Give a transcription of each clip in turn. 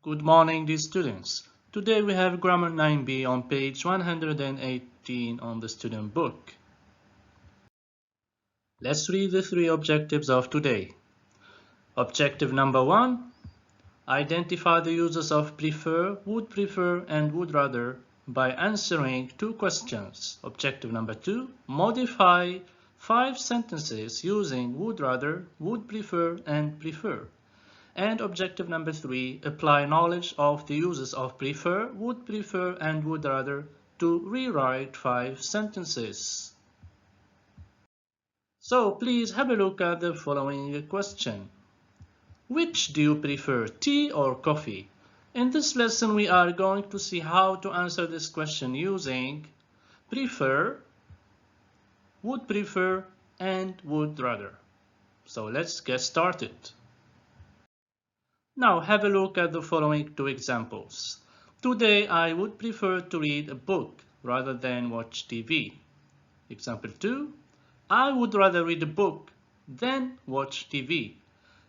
Good morning, dear students. Today we have Grammar 9b on page 118 on the student book. Let's read the three objectives of today. Objective number 1. Identify the uses of prefer, and would rather by answering two questions. Objective number 2. Modify 5 sentences using would rather, would prefer, and prefer. And objective number 3, apply knowledge of the uses of prefer, and would rather to rewrite 5 sentences. So please have a look at the following question. Which do you prefer, tea or coffee? In this lesson we are going to see how to answer this question using prefer, and would rather. So let's get started. Now have a look at the following two examples. Today I would prefer to read a book rather than watch TV. Example 2. I would rather read a book than watch TV.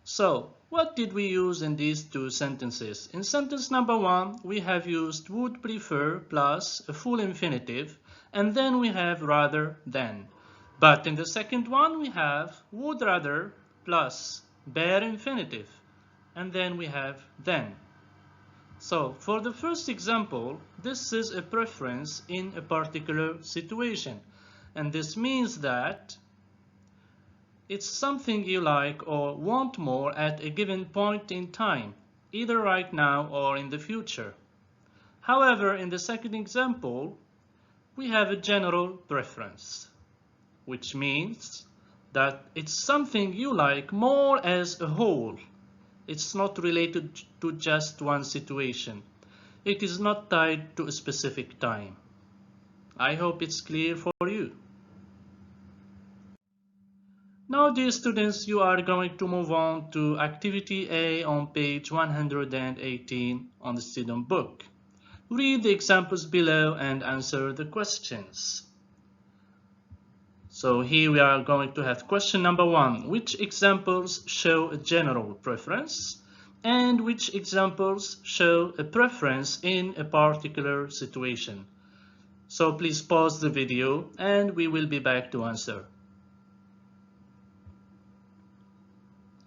So what did we use in these two sentences? In sentence number 1 we have used would prefer plus a full infinitive, and then we have rather than. But in the second one we have would rather plus bare infinitive, and then we have then. So for the first example, this is a preference in a particular situation, and this means that it's something you like or want more at a given point in time, either right now or in the future. However, in the second example, we have a general preference, which means that it's something you like more as a whole. It's not related to just one situation. It is not tied to a specific time. I hope it's clear for you. Now, dear students, you are going to move on to activity A on page 118 on the student book. Read the examples below and answer the questions. So here we are going to have question number 1. Which examples show a general preference? And which examples show a preference in a particular situation? So please pause the video and we will be back to answer.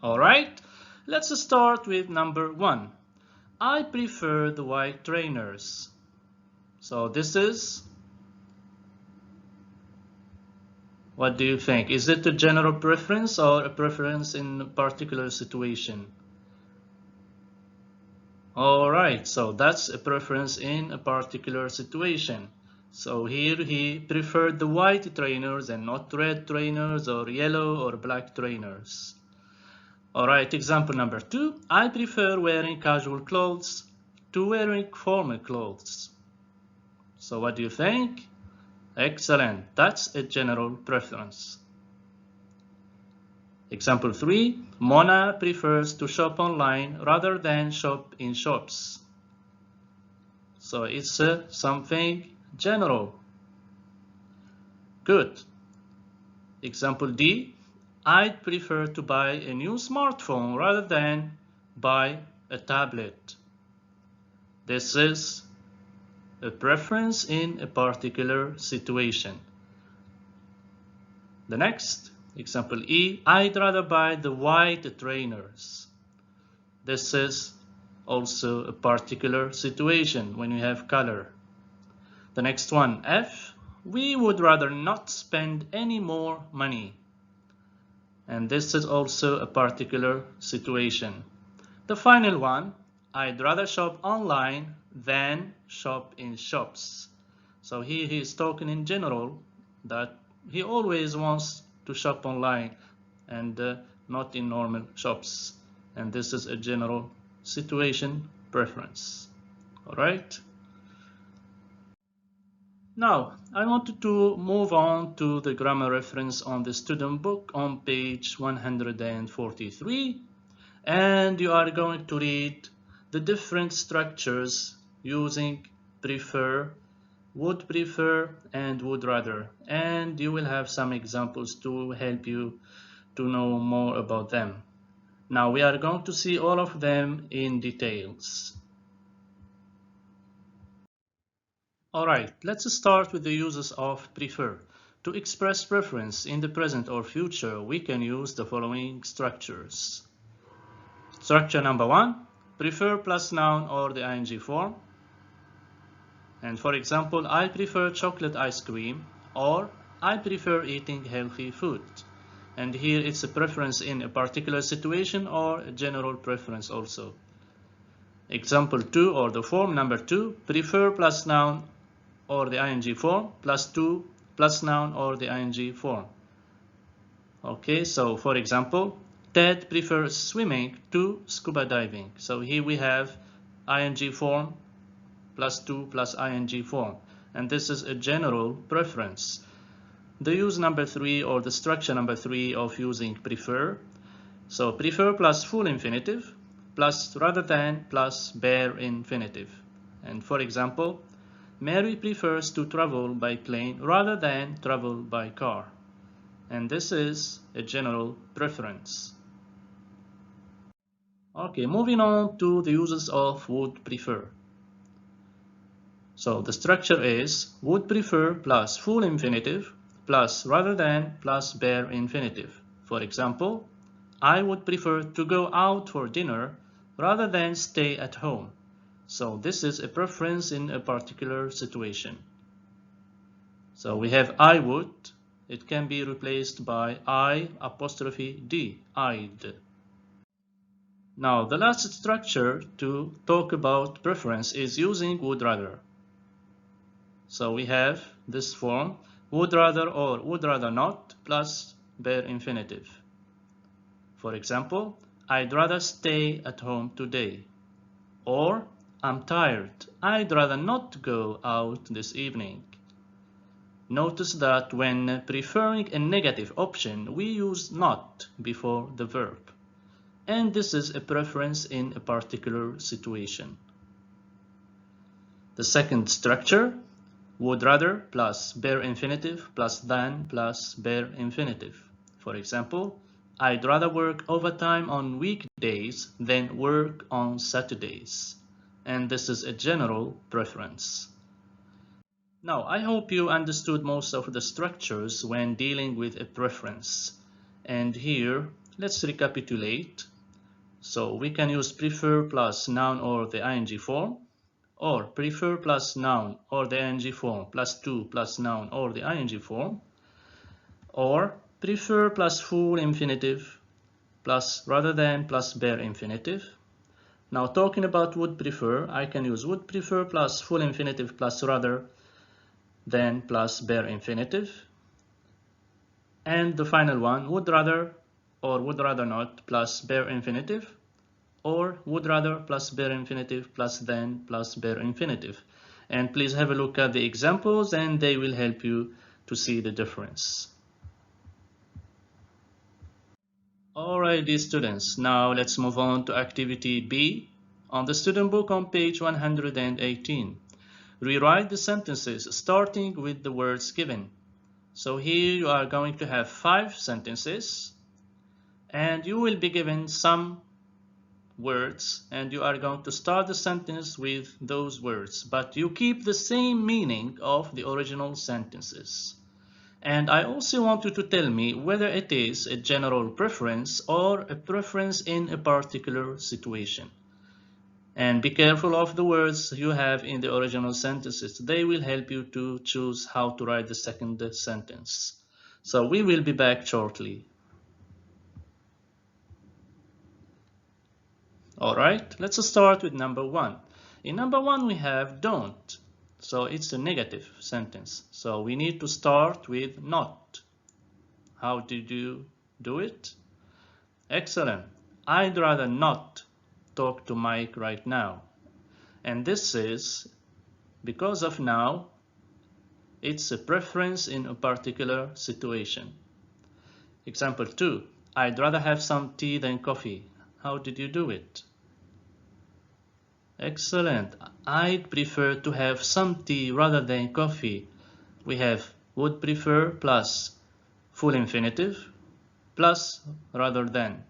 Alright, let's start with number 1. I prefer the white trainers. So this is, what do you think? Is it a general preference or a preference in a particular situation? Alright, so that's a preference in a particular situation. So here he preferred the white trainers and not red trainers or yellow or black trainers. Alright, example number 2. I prefer wearing casual clothes to wearing formal clothes. So what do you think? Excellent, that's a general preference. Example 3. Mona prefers to shop online rather than shop in shops. So it's something general. Good. Example D. I'd prefer to buy a new smartphone rather than buy a tablet. This is a preference in a particular situation. The next, example E, I'd rather buy the white trainers. This is also a particular situation when you have color. The next one, F, we would rather not spend any more money. And this is also a particular situation. The final one, I'd rather shop online than shop in shops. So here he is talking in general that he always wants to shop online and not in normal shops. And this is a general situation preference. All right. Now, I wanted to move on to the grammar reference on the student book on page 143, and you are going to read the different structures using prefer, and would rather, and you will have some examples to help you to know more about them. Now we are going to see all of them in details. Alright, let's start with the uses of prefer. To express preference in the present or future, we can use the following structures. Structure number 1, prefer plus noun or the ing form. And for example, I prefer chocolate ice cream or I prefer eating healthy food. And here it's a preference in a particular situation or a general preference also. Example 2 or the form number 2, prefer plus noun or the ing form plus 2 plus noun or the ing form. Okay, so for example, Ted prefers swimming to scuba diving. So here we have ing form plus 2 plus ing form, and this is a general preference. The use number 3 or the structure number 3 of using prefer. So prefer plus full infinitive plus rather than plus bare infinitive. And for example, Mary prefers to travel by plane rather than travel by car. And this is a general preference. Okay, moving on to the uses of would prefer. So the structure is would prefer plus full infinitive plus rather than plus bare infinitive. For example, I would prefer to go out for dinner rather than stay at home. So this is a preference in a particular situation. So we have I would. It can be replaced by I apostrophe D, I'd. Now the last structure to talk about preference is using would rather. So we have this form, would rather or would rather not plus bare infinitive. For example, I'd rather stay at home today. Or, I'm tired, I'd rather not go out this evening. Notice that when preferring a negative option, we use not before the verb. And this is a preference in a particular situation. The second structure, would rather plus bare infinitive plus than plus bare infinitive. For example, I'd rather work overtime on weekdays than work on Saturdays. And this is a general preference. Now, I hope you understood most of the structures when dealing with a preference. And here, let's recapitulate. So we can use prefer plus noun or the ing form, or prefer plus noun or the ing form plus 2 plus noun or the ing form, or prefer plus full infinitive plus rather than plus bare infinitive. Now talking about would prefer, I can use would prefer plus full infinitive plus rather than plus bare infinitive. And the final one, would rather or would rather not plus bare infinitive, or would rather plus bare infinitive plus than plus bare infinitive. And please have a look at the examples and they will help you to see the difference. Alright, dear students, now let's move on to activity B on the student book on page 118. Rewrite the sentences starting with the words given. So here you are going to have 5 sentences and you will be given some words and you are going to start the sentence with those words, but you keep the same meaning of the original sentences. And I also want you to tell me whether it is a general preference or a preference in a particular situation. And be careful of the words you have in the original sentences. They will help you to choose how to write the second sentence. So we will be back shortly. Alright, let's start with number 1. In number 1 we have don't. So it's a negative sentence. So we need to start with not. How did you do it? Excellent. I'd rather not talk to Mike right now. And this is because of now. It's a preference in a particular situation. Example 2. I'd rather have some tea than coffee. How did you do it? Excellent. I'd prefer to have some tea rather than coffee. We have would prefer plus full infinitive plus rather than.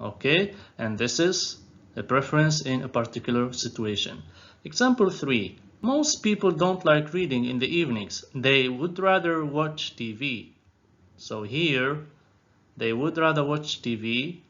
Okay, and this is a preference in a particular situation. Example 3. Most people don't like reading in the evenings. They would rather watch TV. So here, they would rather watch TV.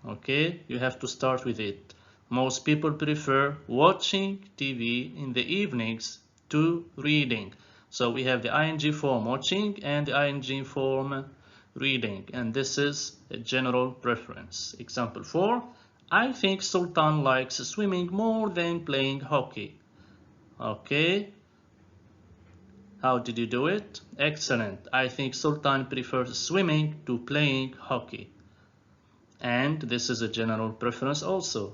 Okay, you have to start with it. Most people prefer watching TV in the evenings to reading. So we have the ing form watching and the ing form reading, and this is a general preference. Example 4. I think Sultan likes swimming more than playing hockey. Okay, how did you do it? Excellent. I think Sultan prefers swimming to playing hockey. And this is a general preference also.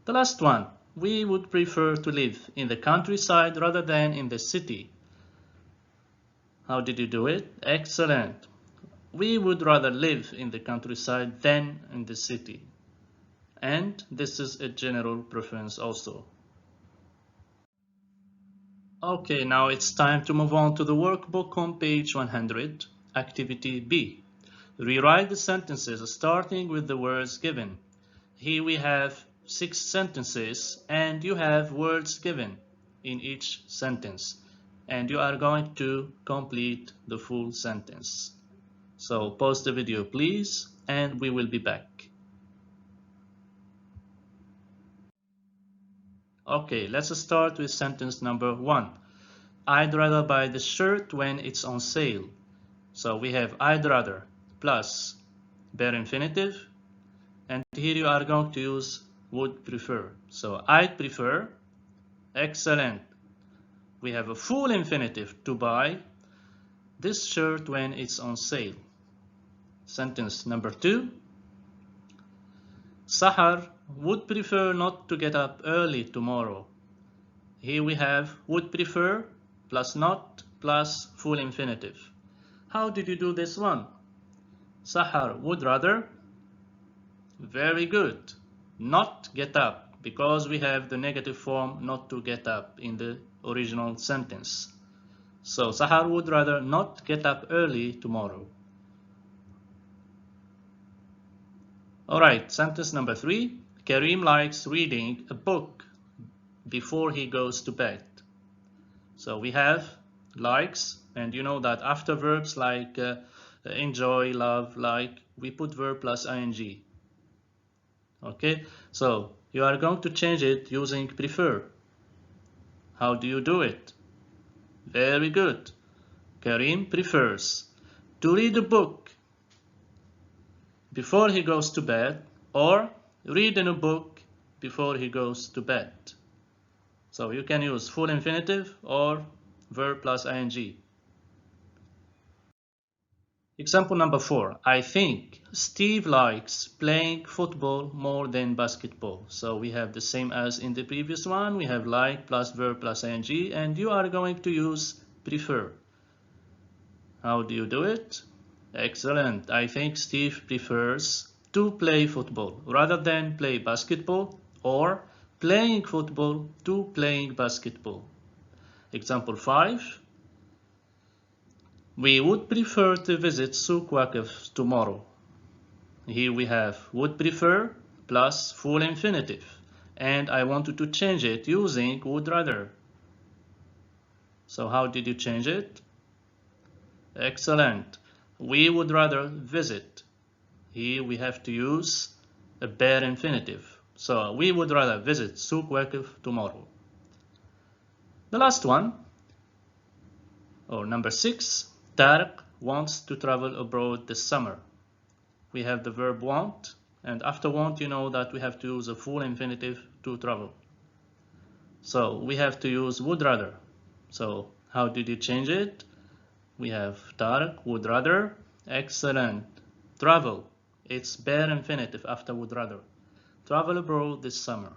The last one. We would prefer to live in the countryside rather than in the city. How did you do it? Excellent. We would rather live in the countryside than in the city. And this is a general preference also. Okay, now it's time to move on to the workbook on page 100, activity B. Rewrite the sentences starting with the words given. Here we have 6 sentences and you have words given in each sentence. And you are going to complete the full sentence. So pause the video please and we will be back. Okay, let's start with sentence number 1. I'd rather buy the shirt when it's on sale. So we have I'd rather plus bare infinitive, and here you are going to use would prefer. So I'd prefer, excellent. We have a full infinitive to buy this shirt when it's on sale. Sentence number 2. Sahar would prefer not to get up early tomorrow. Here we have would prefer plus not plus full infinitive. How did you do this one? Sahar would rather, very good, not get up, because we have the negative form not to get up in the original sentence. So Sahar would rather not get up early tomorrow. Alright, sentence number 3. Karim likes reading a book before he goes to bed. So we have likes, and you know that after verbs like enjoy, love, like, we put verb plus ing. Okay, so you are going to change it using prefer. How do you do it? Very good. Karim prefers to read a book before he goes to bed, or read in a book before he goes to bed. So you can use full infinitive or verb plus ing. Example number 4. I think Steve likes playing football more than basketball. So we have the same as in the previous one. We have like plus verb plus ing, and you are going to use prefer. How do you do it? Excellent. I think Steve prefers to play football rather than play basketball, or playing football to playing basketball. Example 5. We would prefer to visit Souk Waqif tomorrow. Here we have would prefer plus full infinitive, and I wanted to change it using would rather. So how did you change it? Excellent. We would rather visit. Here we have to use a bare infinitive. So we would rather visit Souk Waqif tomorrow. The last one, or number 6, Tariq wants to travel abroad this summer. We have the verb want, and after want you know that we have to use a full infinitive to travel. So we have to use would rather. So how did you change it? We have Tariq would rather, excellent. Travel, it's bare infinitive after would rather. Travel abroad this summer.